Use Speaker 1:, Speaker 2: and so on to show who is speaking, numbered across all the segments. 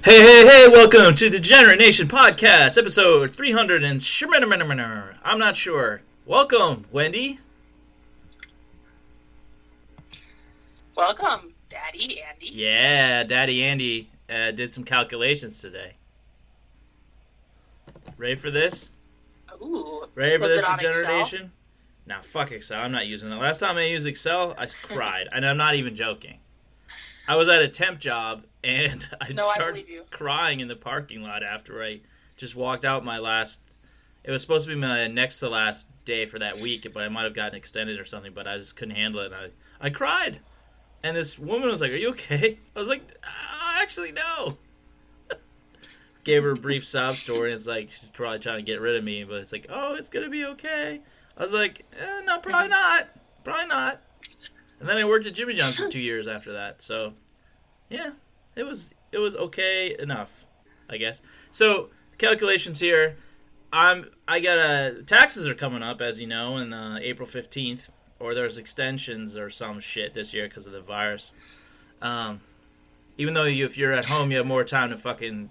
Speaker 1: Hey, welcome to the Degenerate Nation Podcast, episode 300 and I'm not sure. Welcome, Wendy.
Speaker 2: Welcome, Daddy Andy.
Speaker 1: Yeah, Daddy Andy did some calculations today. Ready for this?
Speaker 2: Ooh.
Speaker 1: Ready for
Speaker 2: Was
Speaker 1: this,
Speaker 2: it on
Speaker 1: Degenerate
Speaker 2: Excel?
Speaker 1: Nation? Nah, fuck Excel. I'm not using it. Last time I used Excel, I cried. And I'm not even joking. I was at a temp job, and I started crying in the parking lot after I just walked out my last... It was supposed to be my next to last day for that week, but I might have gotten extended or something, but I just couldn't handle it, and I cried. And this woman was like, "Are you okay?" I was like, "Actually, no." Gave her a brief sob story, and it's like, she's probably trying to get rid of me, but it's like, "Oh, it's going to be okay." I was like, "No, probably not. Probably not." And then I worked at Jimmy John's for 2 years after that. So, yeah, it was okay enough, I guess. So, calculations here. Taxes are coming up, as you know, on April 15th. Or there's extensions or some shit this year because of the virus. Even though if you're at home, you have more time to fucking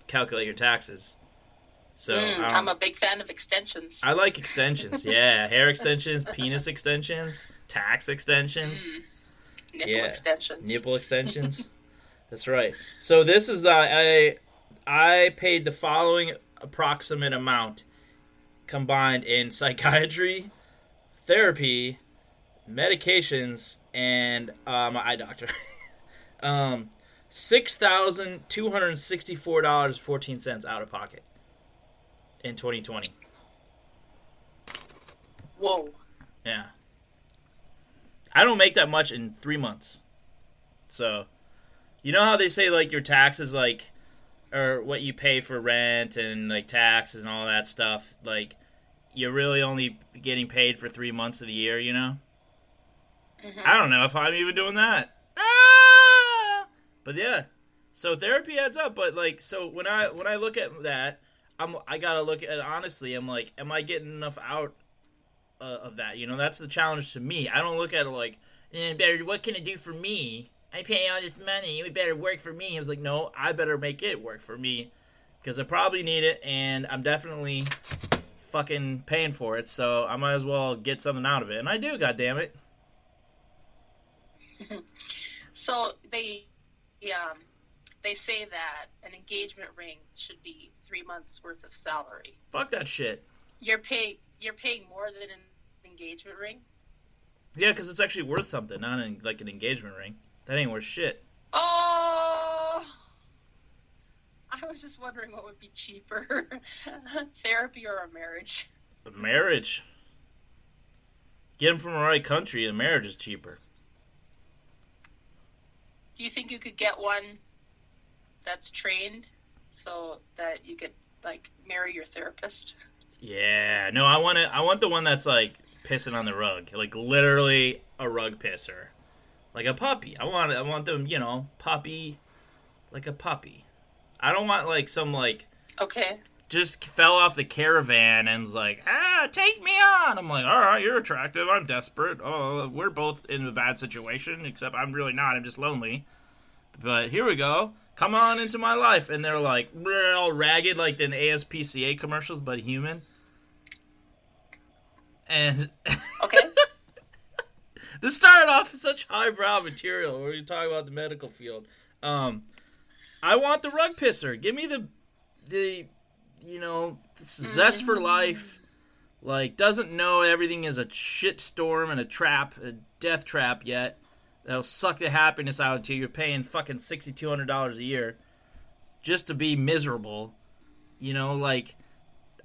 Speaker 1: calculate your taxes. So
Speaker 2: I'm a big fan of extensions.
Speaker 1: I like extensions, yeah. Hair extensions, penis extensions, tax extensions.
Speaker 2: Nipple extensions.
Speaker 1: Nipple extensions. That's right. So this is, I paid the following approximate amount combined in psychiatry, therapy, medications, and my eye doctor. $6,264.14 out of pocket in 2020.
Speaker 2: Whoa.
Speaker 1: Yeah. I don't make that much in 3 months. So, you know how they say, like, your taxes, like, or what you pay for rent and, like, taxes and all that stuff, like, you're really only getting paid for 3 months of the year, you know? Mm-hmm. I don't know if I'm even doing that. But yeah, so therapy adds up. But like, so when I look at that, I gotta look at it honestly. I'm like, am I getting enough out of that? You know, that's the challenge to me. I don't look at it like, better. What can it do for me? I pay all this money. It better work for me. I was like, no, I better make it work for me because I probably need it, and I'm definitely fucking paying for it. So I might as well get something out of it, and I do. God damn it.
Speaker 2: So they say that an engagement ring should be 3 months worth of salary.
Speaker 1: Fuck that shit.
Speaker 2: You're paying more than an engagement ring?
Speaker 1: Yeah, because it's actually worth something, not like an engagement ring. That ain't worth shit.
Speaker 2: Oh, I was just wondering what would be cheaper, therapy or a marriage.
Speaker 1: A marriage. Get them from the right country, a marriage is cheaper.
Speaker 2: Do you think you could get one that's trained so that you could, like, marry your therapist?
Speaker 1: Yeah, no, I want the one that's like pissing on the rug, like literally a rug pisser, like a puppy. I want them, you know, puppy, like a puppy. I don't want like some like just fell off the caravan and's like, take me on. I'm like, all right, you're attractive. I'm desperate. Oh, we're both in a bad situation, except I'm really not. I'm just lonely. But here we go. Come on into my life. And they're like, all ragged like in ASPCA commercials, but human. And this started off such highbrow material where we talk about the medical field. I want the rug pisser. Give me the you know, zest for life. Like, doesn't know everything is a shit storm and a trap, a death trap yet. That'll suck the happiness out until you're paying fucking $6,200 a year just to be miserable. You know, like,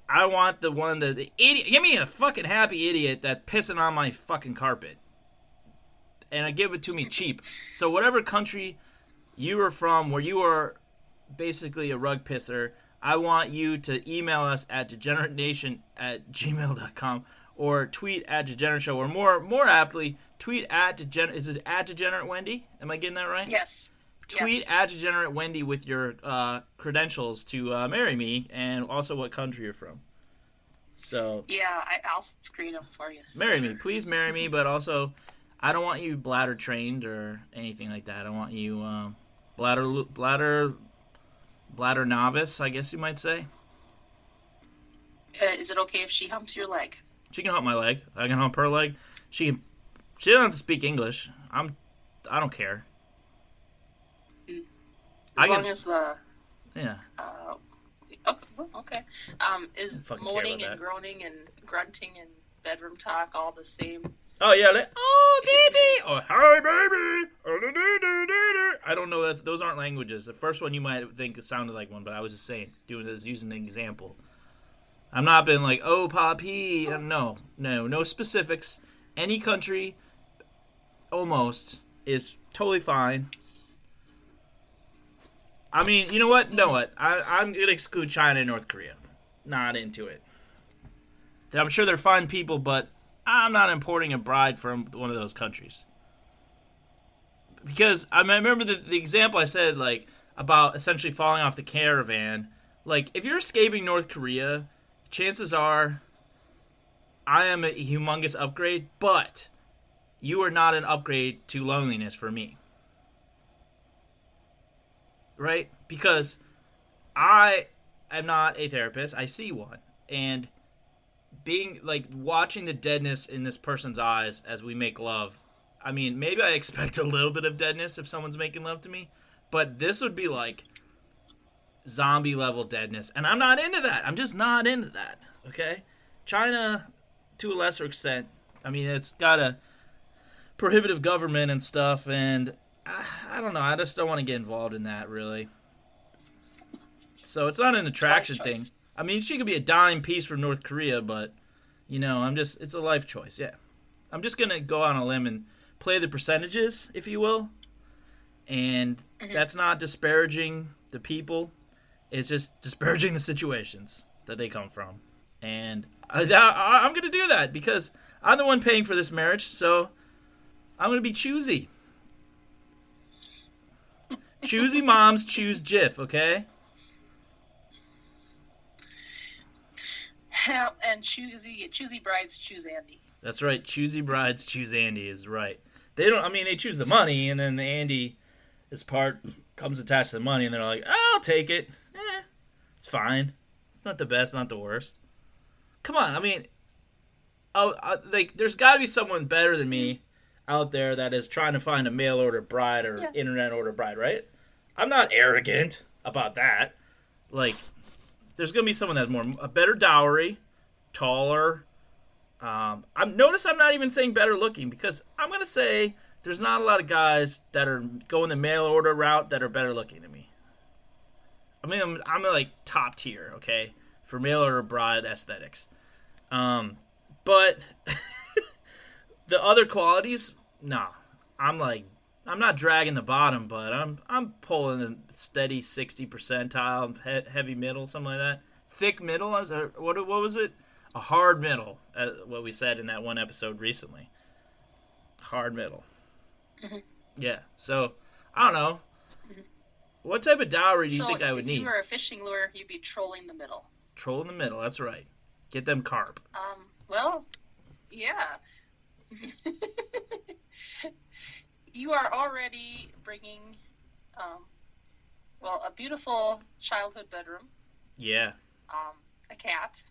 Speaker 1: I want the one that the idiot. Give me a fucking happy idiot that's pissing on my fucking carpet, and I give it to me cheap. So whatever country you are from, where you are basically a rug pisser, I want you to email us at degeneratenation@gmail.com or tweet at Degenerate Show, or more aptly, tweet at Degenerate. Is it at Degenerate Wendy? Am I getting that right?
Speaker 2: Yes.
Speaker 1: Tweet at Degenerate Wendy with your credentials to marry me, and also what country you're from. So
Speaker 2: yeah, I'll screen them for you.
Speaker 1: Marry me, please marry me, but also I don't want you bladder trained or anything like that. I want you bladder bladder novice, I guess you might say.
Speaker 2: Is it okay if she humps your leg?
Speaker 1: She can hump my leg. I can hump her leg. She doesn't have to speak English. I don't care.
Speaker 2: As long as the
Speaker 1: yeah.
Speaker 2: Okay. Is
Speaker 1: Fucking
Speaker 2: moaning and groaning and grunting and bedroom talk all the same?
Speaker 1: Oh yeah, oh baby, oh hi baby, I don't know. Those aren't languages. The first one you might think it sounded like one, but I was just saying, using an example. I'm not been like, oh papi. No specifics. Any country, almost, is totally fine. I mean, you know what? I'm gonna exclude China and North Korea. Not into it. I'm sure they're fine people, but I'm not importing a bride from one of those countries. Because I remember the example I said, like, about essentially falling off the caravan. Like, if you're escaping North Korea, chances are I am a humongous upgrade, but you are not an upgrade to loneliness for me. Right? Because I am not a therapist. I see one. And being, like, watching the deadness in this person's eyes as we make love, I mean, maybe I expect a little bit of deadness if someone's making love to me, but this would be, like, zombie-level deadness, and I'm not into that. I'm just not into that, okay? China, to a lesser extent, I mean, it's got a prohibitive government and stuff, and I don't know. I just don't want to get involved in that, really. So it's not an attraction thing. I mean, she could be a dime piece from North Korea, but, it's a life choice, yeah. I'm just going to go on a limb and play the percentages, if you will. And that's not disparaging the people. It's just disparaging the situations that they come from. And I'm going to do that because I'm the one paying for this marriage, so I'm going to be choosy. Choosy moms choose Jif, okay?
Speaker 2: And choosy brides choose Andy.
Speaker 1: That's right. Choosy brides choose Andy is right. They choose the money, and then the Andy comes attached to the money, and they're like, I'll take it. It's fine. It's not the best, not the worst. Come on, I mean, there's got to be someone better than me out there that is trying to find a mail order bride or internet order bride, right? I'm not arrogant about that. Like, there's going to be someone that's a better dowry, taller. Notice I'm not even saying better looking because I'm going to say there's not a lot of guys that are going the mail order route that are better looking than me. I mean, I'm like top tier, okay, for mail order bride aesthetics. But the other qualities, nah. I'm not dragging the bottom, but I'm pulling the steady 60 percentile, heavy middle, something like that. Thick middle, what was it? A hard middle, what we said in that one episode recently. Hard middle. Mm-hmm. Yeah, so, I don't know. Mm-hmm. What type of dowry do you think I would need?
Speaker 2: If you were a fishing lure, you'd be trolling the middle.
Speaker 1: Trolling the middle, that's right. Get them carp.
Speaker 2: Well, yeah. You are already bringing, a beautiful childhood bedroom.
Speaker 1: Yeah.
Speaker 2: A cat.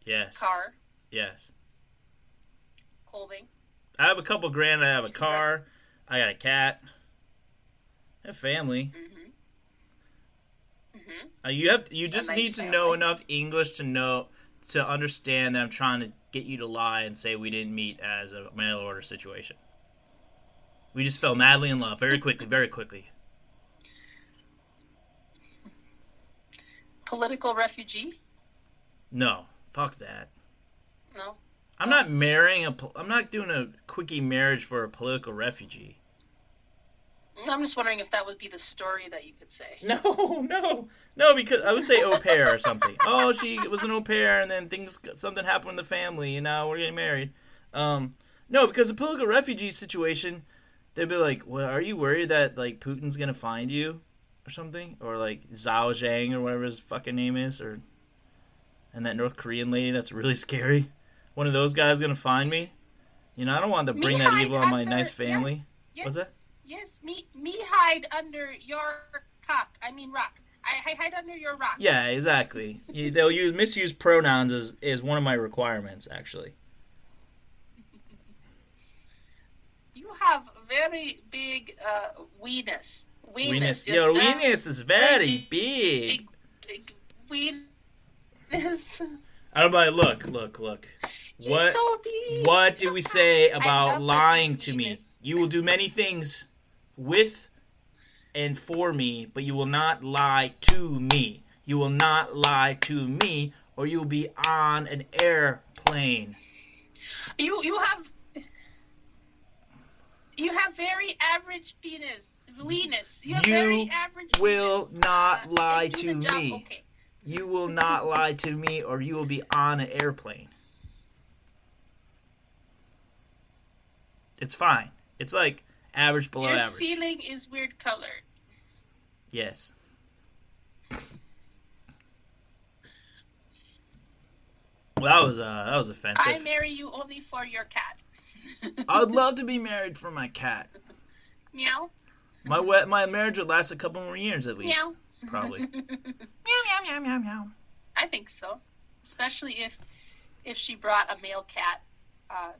Speaker 1: Yes.
Speaker 2: Car.
Speaker 1: Yes.
Speaker 2: Clothing.
Speaker 1: I have a couple grand. I have a car. I got a cat. I have family. Mm-hmm. Mm-hmm. You just need to know enough English to understand that I'm trying to get you to lie and say we didn't meet as a mail order situation. We just fell madly in love very quickly, very quickly.
Speaker 2: Political refugee?
Speaker 1: No. Fuck that.
Speaker 2: No?
Speaker 1: I'm not I'm not doing a quickie marriage for a political refugee.
Speaker 2: I'm just wondering if that would be the story that you could say.
Speaker 1: No, because I would say au pair or something. Oh, she was an au pair, and then something happened in the family, and now we're getting married. No, because a political refugee situation, they'd be like, well, are you worried that, like, Putin's gonna find you or something? Or, like, Zhao Zhang or whatever his fucking name is, and that North Korean lady that's really scary. One of those guys gonna find me? I don't want to bring that evil on my nice family.
Speaker 2: Yes,
Speaker 1: what's that?
Speaker 2: Yes, me hide under your rock. I I hide under your rock.
Speaker 1: Yeah, exactly. They'll use misuse pronouns is one of my requirements, actually.
Speaker 2: You have very big weenus.
Speaker 1: Weenus.
Speaker 2: Yes,
Speaker 1: Your weenus is very big.
Speaker 2: Big weenus.
Speaker 1: I'm like, look. What?
Speaker 2: So big.
Speaker 1: What do we say
Speaker 2: I
Speaker 1: about
Speaker 2: love the
Speaker 1: lying
Speaker 2: big
Speaker 1: to me?
Speaker 2: weenus.
Speaker 1: You will do many things with and for me, but you will not lie to me. You will not lie to me, or you will be on an airplane.
Speaker 2: You have very average weenus. You have very average
Speaker 1: will
Speaker 2: weenus.
Speaker 1: not lie
Speaker 2: and do
Speaker 1: to
Speaker 2: the job
Speaker 1: me.
Speaker 2: okay.
Speaker 1: You will not lie to me, or you will be on an airplane. It's fine. It's like average below
Speaker 2: Your
Speaker 1: average.
Speaker 2: ceiling is weird color.
Speaker 1: Yes. Well, that was offensive.
Speaker 2: I marry you only for your cat.
Speaker 1: I would love to be married for my cat.
Speaker 2: Meow.
Speaker 1: My marriage would last a couple more years at least.
Speaker 2: Meow.
Speaker 1: Probably. Meow, meow, meow, meow, meow.
Speaker 2: I think so, especially if she brought a male cat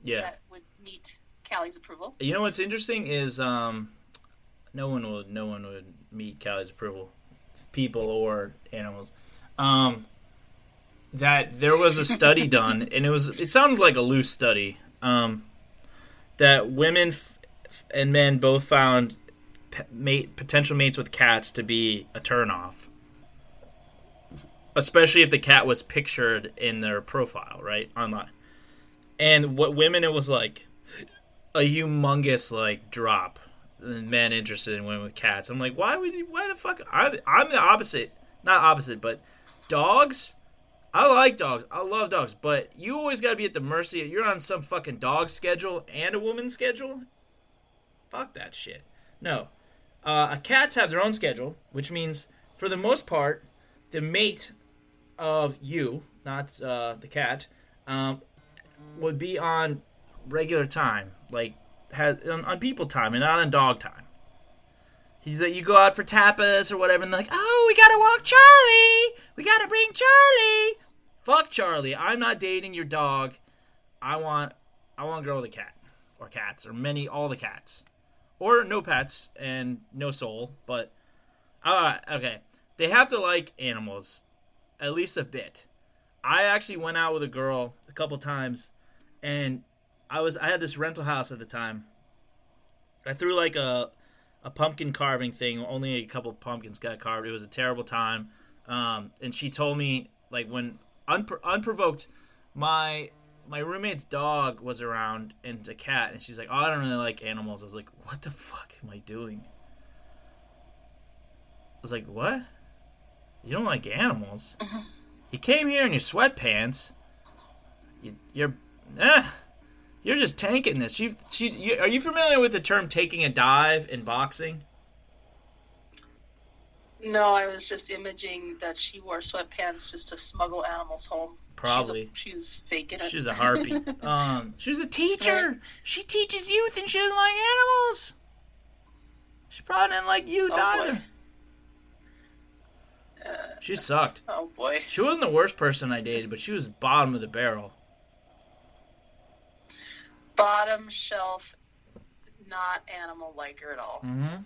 Speaker 2: that would meet Callie's approval.
Speaker 1: You know what's interesting is no one would meet Callie's approval, people or animals. That there was a study done, and it sounded like a loose study. That women and men both found potential mates with cats to be a turnoff. Especially if the cat was pictured in their profile, right? Online. And what women, it was like a humongous, like, drop. Men interested in women with cats. I'm like, why the fuck? I'm the opposite. Not opposite, but dogs? I like dogs. I love dogs. But you always got to be at the mercy. You're on some fucking dog schedule and a woman's schedule? Fuck that shit. No. Cats have their own schedule, which means, for the most part, the mate of you, not the cat, would be on regular time, like on people time and not on dog time. He's like, you go out for tapas or whatever, and they're like, oh, we gotta walk Charlie, we gotta bring Charlie. Fuck Charlie, I'm not dating your dog. I want a girl with a cat, or cats, or all the cats, or no pets and no soul. But okay, they have to like animals. At least a bit. I actually went out with a girl a couple times, and I had this rental house at the time. I threw like a pumpkin carving thing. Only a couple pumpkins got carved. It was a terrible time. And she told me, like, when unprovoked, my roommate's dog was around and a cat, and she's like, oh, I don't really like animals. I was like, what the fuck am I doing? I was like, what? You don't like animals? You came here in your sweatpants. You're just tanking this. Are you familiar with the term taking a dive in boxing?
Speaker 2: No, I was just imaging that she wore sweatpants just to smuggle animals home.
Speaker 1: Probably.
Speaker 2: She's faking it.
Speaker 1: She's a harpy. She's a teacher. Right. She teaches youth and she doesn't like animals. She probably didn't like youth either. Boy. She sucked.
Speaker 2: Oh, boy.
Speaker 1: She wasn't the worst person I dated, but she was bottom of the barrel.
Speaker 2: Bottom shelf, not animal liker at all.
Speaker 1: Mm-hmm.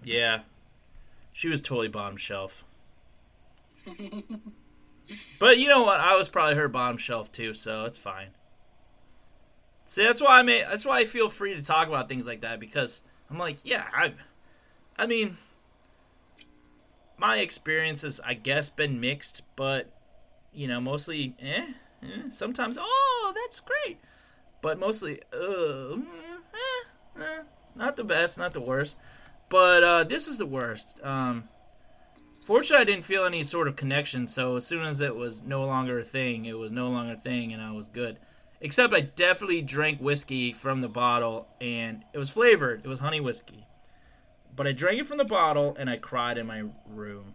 Speaker 1: Yeah. She was totally bottom shelf. But you know what? I was probably her bottom shelf too, so it's fine. See, that's why I feel free to talk about things like that, because I'm like, yeah, I mean, my experience has, I guess, been mixed, but, you know, mostly, sometimes, oh, that's great, but mostly, not the best, not the worst, but this is the worst. Fortunately, I didn't feel any sort of connection, so as soon as it was no longer a thing, it was no longer a thing, and I was good. Except I definitely drank whiskey from the bottle, and it was flavored. It was honey whiskey. But I drank it from the bottle, and I cried in my room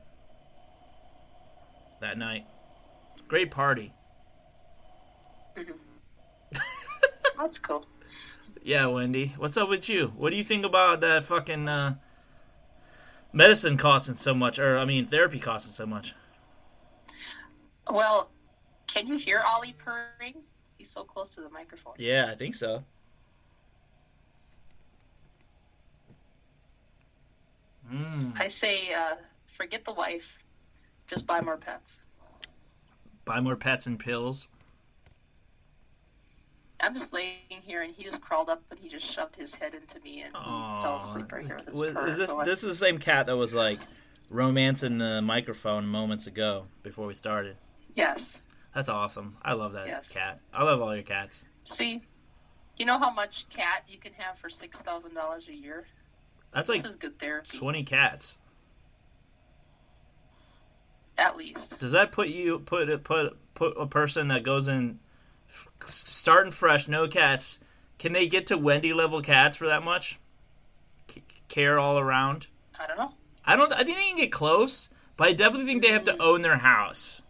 Speaker 1: that night. Great party.
Speaker 2: Mm-hmm. That's cool.
Speaker 1: Yeah, Wendy. What's up with you? What do you think about that fucking medicine costing so much, or I mean, therapy costing so much.
Speaker 2: Well, can you hear Ollie purring? He's so close to the microphone.
Speaker 1: Yeah, I think so.
Speaker 2: I say, forget the wife. Just buy more pets.
Speaker 1: Buy more pets and pills.
Speaker 2: I'm just laying here, and he just crawled up, and he just shoved his head into me, and he fell asleep right here with his purr.
Speaker 1: This is the same cat that was like romancing the microphone moments ago before we started?
Speaker 2: Yes.
Speaker 1: That's awesome. I love that cat. I love all your cats.
Speaker 2: See, you know how much cat you can have for $6,000 a year?
Speaker 1: That's like
Speaker 2: this is good therapy.
Speaker 1: 20 cats.
Speaker 2: At least.
Speaker 1: Does that put a person that goes in starting fresh, no cats? Can they get to Wendy level cats for that much? Care all around?
Speaker 2: I don't know.
Speaker 1: I think they can get close, but I definitely think they have to own their house.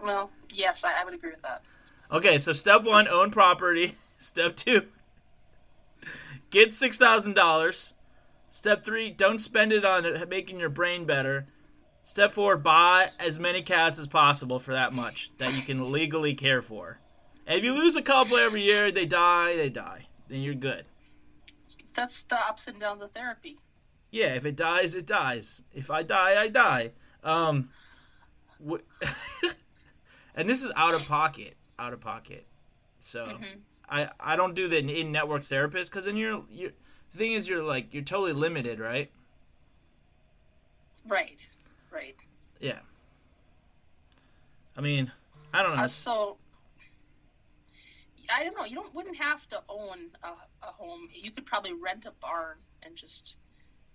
Speaker 2: Well, yes, I would agree with that.
Speaker 1: Okay, so step 1, own property. Step 2, get $6,000. Step 3, don't spend it on making your brain better. Step 4, buy as many cats as possible for that much that you can legally care for. And if you lose a couple every year, they die. Then you're good.
Speaker 2: That's the ups and downs of therapy.
Speaker 1: Yeah, if it dies, it dies. If I die, I die. And this is out of pocket. So I don't do the in-network therapist because then you're the thing is you're totally limited, right?
Speaker 2: Right.
Speaker 1: Yeah. I mean, I don't know.
Speaker 2: So I don't know. You wouldn't have to own a home. You could probably rent a barn and just.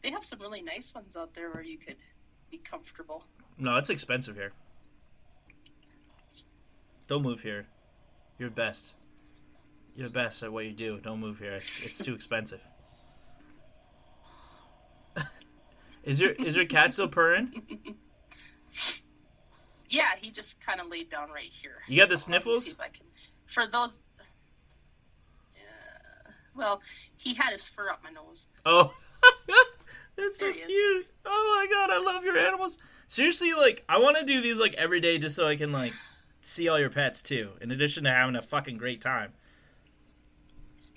Speaker 2: They have some really nice ones out there where you could be comfortable.
Speaker 1: No, it's expensive here. Don't move here. You're best. You're the best at what you do. Don't move here. It's too expensive. Is your cat still purring?
Speaker 2: Yeah, he just kind of laid down right here.
Speaker 1: You got the sniffles?
Speaker 2: See if I can. For those. Well, he had his fur up my nose.
Speaker 1: Oh, that's so cute. Oh my god, I love your animals. Seriously, I want to do these every day just so I can see all your pets too. In addition to having a fucking great time.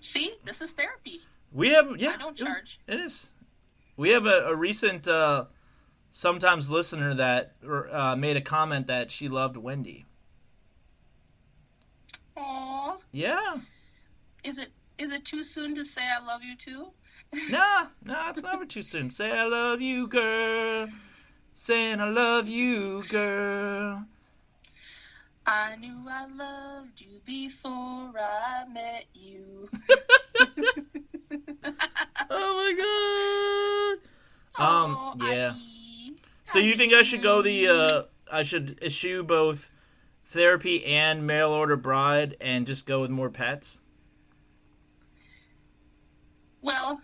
Speaker 2: See, this is therapy.
Speaker 1: We have
Speaker 2: I don't charge.
Speaker 1: It is. We have a recent sometimes listener that made a comment that she loved Wendy.
Speaker 2: Aww.
Speaker 1: Yeah.
Speaker 2: Is it too soon to say I love you too?
Speaker 1: No, it's never too soon. Say I love you, girl. Saying I love you, girl.
Speaker 2: I knew I loved you before I met you.
Speaker 1: Oh my god. Yeah. So you think I should go I should eschew both therapy and mail order bride and just go with more pets?
Speaker 2: Well,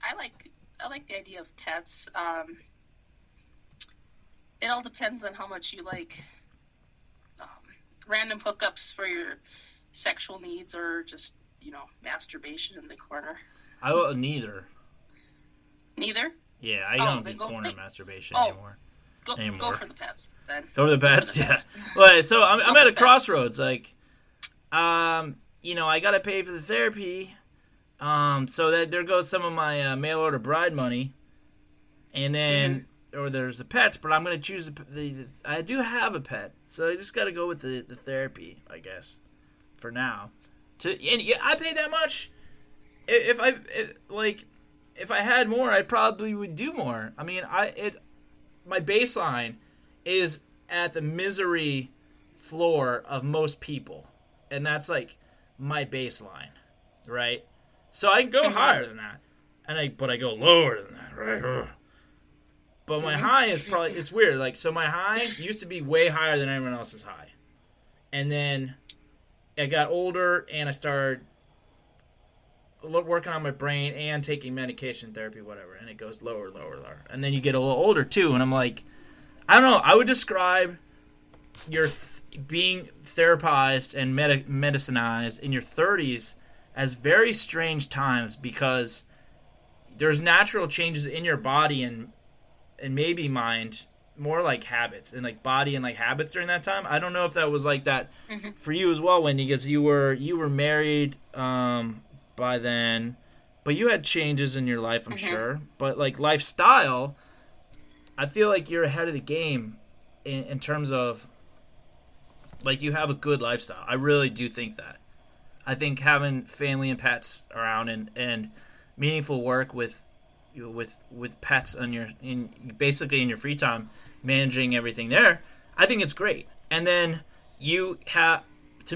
Speaker 2: I like the idea of pets. It all depends on how much you like random hookups for your sexual needs or just, masturbation in the corner.
Speaker 1: Neither.
Speaker 2: Neither?
Speaker 1: Yeah, I don't do corner masturbation anymore.
Speaker 2: Go for the pets, then.
Speaker 1: Go for the pets? Yeah. Right, so I'm at a crossroads. I got to pay for the therapy. So that there goes some of my mail order bride money. And then, or there's the pets, but I'm going to choose I do have a pet. So I just got to go with the therapy, I guess, for now. I pay that much. If I had more, I probably would do more. I mean, my baseline is at the misery floor of most people, and that's my baseline, right? So I can go higher than that, but I go lower than that, right? But my high is it's weird. So my high used to be way higher than everyone else's high, and then I got older and I started working on my brain and taking medication therapy, whatever, and it goes lower, and then you get a little older too, and I'm I don't know. I would describe your being therapized and medicinized in your 30s as very strange times because there's natural changes in your body and maybe mind, more like habits and like body and like habits during that time. I don't know if that was like that for you as well, Wendy, because you were married by then, but you had changes in your life, I'm sure. But like lifestyle, I feel like you're ahead of the game in terms of like you have a good lifestyle. I really do think that. I think having family and pets around and meaningful work with pets on basically in your free time, managing everything there, I think it's great. And then to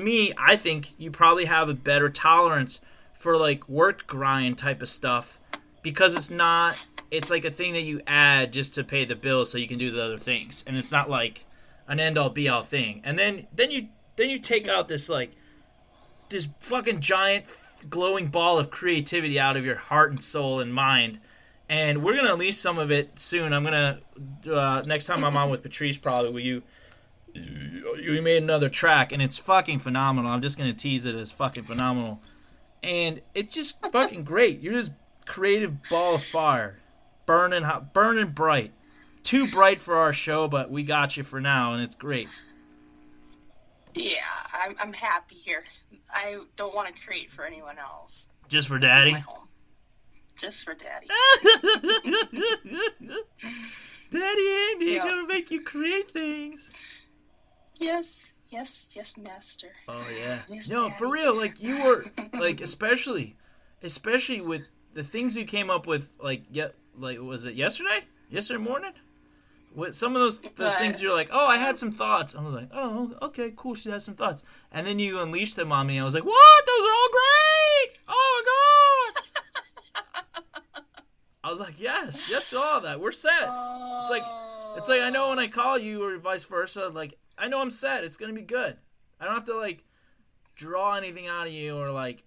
Speaker 1: me, I think you probably have a better tolerance for like work grind type of stuff because it's like a thing that you add just to pay the bills so you can do the other things, and it's not like an end all be all thing. And then you take out this fucking giant glowing ball of creativity out of your heart and soul and mind, and we're gonna unleash some of it soon. I'm gonna next time I'm on with Patrice, probably you made another track, and it's fucking phenomenal. I'm just gonna tease it as fucking phenomenal, and it's just fucking great. You're this creative ball of fire, burning hot, burning bright. Too bright for our show, but we got you for now, and it's great.
Speaker 2: Yeah, I'm happy here. I don't want to create for anyone else.
Speaker 1: Just for Daddy?
Speaker 2: This is my home. Just for Daddy.
Speaker 1: Daddy Andy, gonna make you create things.
Speaker 2: Yes, master.
Speaker 1: Oh, yeah.
Speaker 2: Yes,
Speaker 1: no,
Speaker 2: Daddy.
Speaker 1: for real, like, you were, like, especially with the things you came up with, like, was it yesterday? Yesterday morning? With some of those things, you're like, oh, I had some thoughts. I was like, oh, okay, cool, she has some thoughts. And then you unleashed them on me, and I was like, what? Those are all great! Oh, my God! I was like, yes to all of that. We're set. It's like I know when I call you or vice versa, like, I know I'm set. It's going to be good. I don't have to, like, draw anything out of you or, like,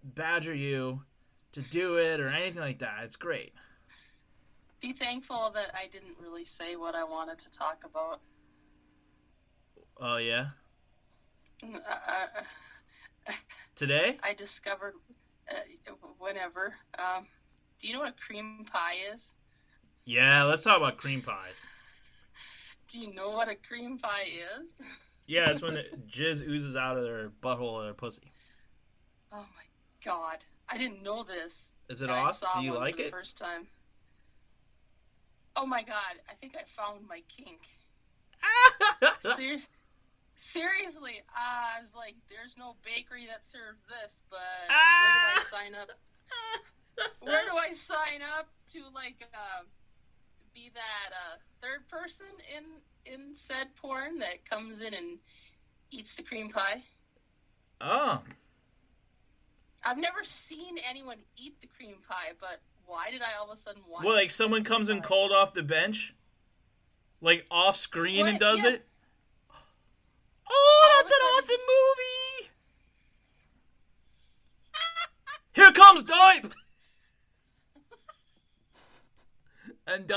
Speaker 1: badger you to do it or anything like that. It's great.
Speaker 2: Be thankful that I didn't really say what I wanted to talk about.
Speaker 1: Oh, yeah? Today?
Speaker 2: I discovered whenever. Do you know what a cream pie is?
Speaker 1: Yeah, let's talk about cream pies.
Speaker 2: Do you know what a cream pie is?
Speaker 1: Yeah, it's when the jizz oozes out of their butthole or their pussy.
Speaker 2: Oh, my God. I didn't know this.
Speaker 1: Is it awesome? Do you like it?
Speaker 2: The first time. Oh my God, I think I found my kink. Seriously, I was like, there's no bakery that serves this, but where do I sign up? Where do I sign up to, like, be that third person in said porn that comes in and eats the cream pie?
Speaker 1: Oh.
Speaker 2: I've never seen anyone eat the cream pie, but why did I all of a sudden want
Speaker 1: Well, like someone comes in cold off the bench? Like off screen and does it? Oh, that's an awesome movie! Here comes Dipe! And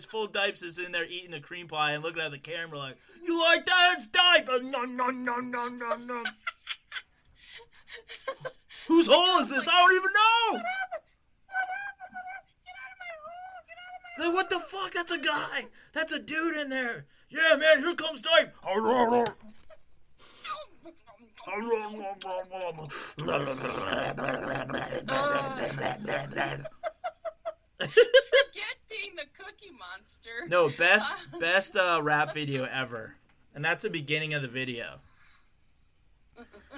Speaker 1: full Dipes is in there eating the cream pie and looking at the camera like, you like that? It's Dipe! No, no, no, no, no, no. Whose hole is this? I don't even know! What the fuck? That's a guy. That's a dude in there. Yeah, man, here comes Dipe.
Speaker 2: Forget being the Cookie Monster.
Speaker 1: No, best rap video ever. And that's the beginning of the video.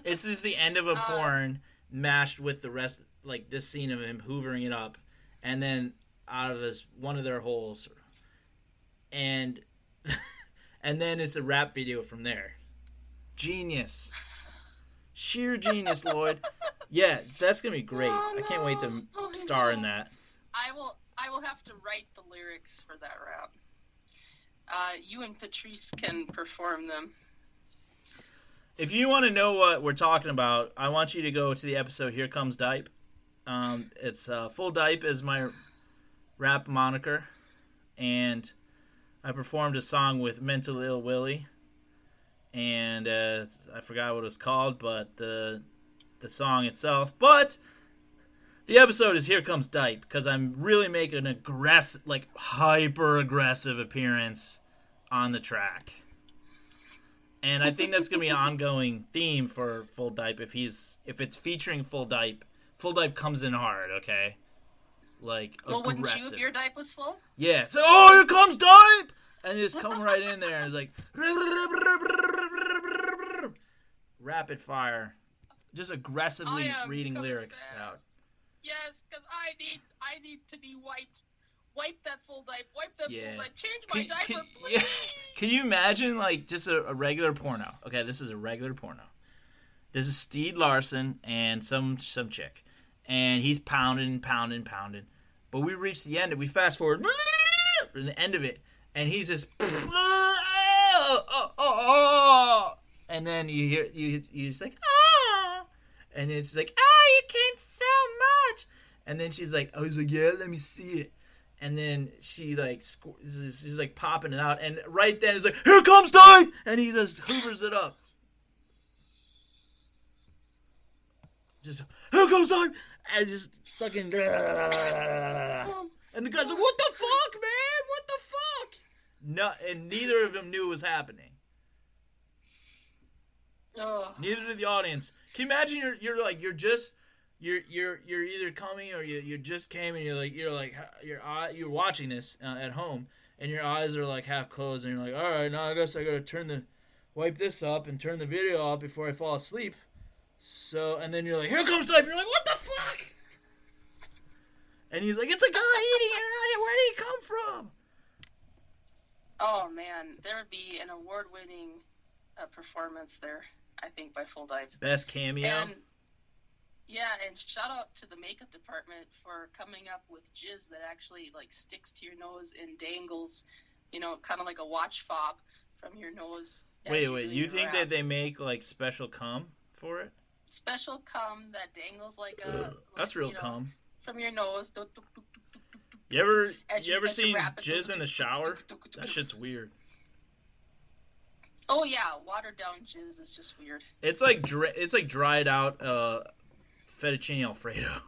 Speaker 1: It's just the end of a porn mashed with the rest, like this scene of him hoovering it up. And then out of one of their holes, and then it's a rap video from there. Genius, sheer genius, Lloyd. Yeah, that's gonna be great. I can't wait to star in that.
Speaker 2: I will have to write the lyrics for that rap. You and Patrice can perform them.
Speaker 1: If you want to know what we're talking about, I want you to go to the episode Here Comes Dipe. It's Full Dipe is my rap moniker, and I performed a song with Mental Ill Willie, and I forgot what it was called, but the the song itself, but the episode is Here Comes Dipe, because I'm really making an aggressive, like hyper aggressive appearance on the track. And I think that's gonna be an ongoing theme for Full Dipe if it's featuring Full Dipe. Full Dipe comes in hard, okay? Like aggressive.
Speaker 2: Wouldn't you if your dipe was full?
Speaker 1: Yeah. So, oh, here comes Dipe! And just come right in there and it's like rapid fire. Just aggressively reading lyrics out.
Speaker 2: Yes, because I need to be wiped. Wipe that full dipe. Wipe that full dipe. Change my diaper, please.
Speaker 1: Yeah. Can you imagine, like, just a regular porno? Okay, this is a regular porno. This is Steed Larson and some chick. And he's pounding. But we reach the end, and we fast forward to the end of it, and he's just... And then you hear... You're just like... And it's like, you came so much. And then she's like, I was like, yeah, let me see it. And then she's like popping it out. And right then it's like, here comes Dipe! And he just hoovers it up. Just, here comes Dipe! And just fucking... And the guy's like, what the fuck, man? What the fuck? No, and neither of them knew it was happening. Neither did the audience. Can you imagine you're either coming or you just came and you're watching this at home and your eyes are like half closed and you're like, all right, now I guess I gotta wipe this up and turn the video off before I fall asleep. So, and then you're like, here comes Dipe. You're like, what the fuck? And he's like, it's a guy eating it. Where did he come from?
Speaker 2: Oh man, there would be an award-winning performance there, I think, by Full Dipe.
Speaker 1: Best cameo.
Speaker 2: And shout out to the makeup department for coming up with jizz that actually like sticks to your nose and dangles, kind of like a watch fob from your nose.
Speaker 1: Wait, you think that they make like special cum for it?
Speaker 2: Special cum that dangles like a...
Speaker 1: That's real cum.
Speaker 2: From your nose.
Speaker 1: You ever seen jizz in the shower? That shit's weird.
Speaker 2: Oh yeah, watered down jizz is just weird.
Speaker 1: It's like dried out fettuccine alfredo.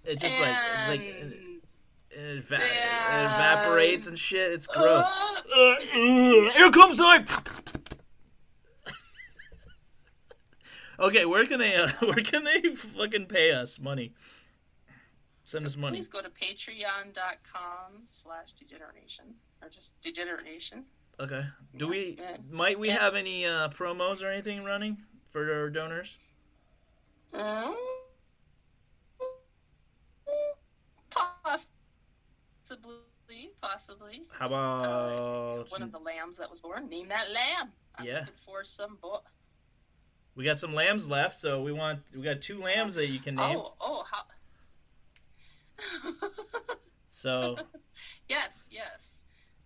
Speaker 1: It evaporates and shit. It's gross. Here comes Dipe. Okay, where can they fucking pay us money? Send us money.
Speaker 2: Please go to patreon.com/degeneration or just degeneration.
Speaker 1: Okay. Might we have any promos or anything running for our donors?
Speaker 2: Possibly.
Speaker 1: How about
Speaker 2: one of the lambs that was born? Name that lamb. I'm looking for some
Speaker 1: We got some lambs left, so we got 2 lambs that you can name.
Speaker 2: How?
Speaker 1: So.
Speaker 2: Yes.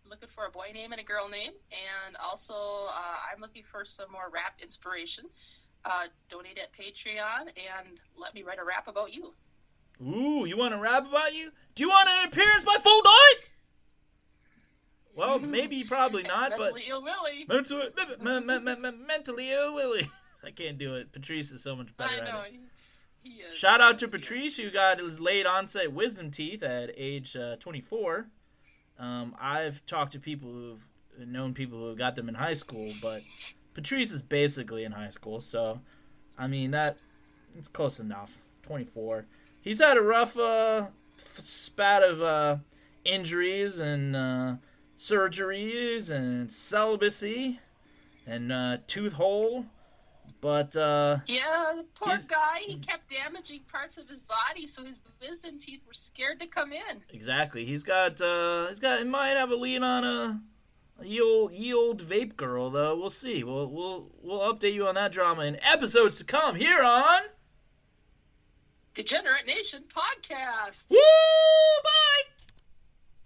Speaker 2: Looking for a boy name and a girl name, and also I'm looking for some more rap inspiration. Donate at Patreon and let me write a rap about you.
Speaker 1: Ooh, you want a rap about you? Do you want an appearance by Full Dipe? Well, maybe, probably not,
Speaker 2: Mentally Ill Willie.
Speaker 1: Mentally Ill Willie. I can't do it. Patrice is so much better
Speaker 2: I know.
Speaker 1: at it. Shout out to Patrice, who got his late onset wisdom teeth at age 24. I've talked to people who've known people who got them in high school, but Patrice is basically in high school, so I mean it's close enough. 24. He's had a rough spat of injuries and surgeries and celibacy and tooth hole. But the
Speaker 2: poor guy, he kept damaging parts of his body, so his wisdom teeth were scared to come in.
Speaker 1: Exactly. He might have a lead on a ye old vape girl, though. We'll see. We'll update you on that drama in episodes to come here on
Speaker 2: Degenerate Nation Podcast.
Speaker 1: Woo! Bye.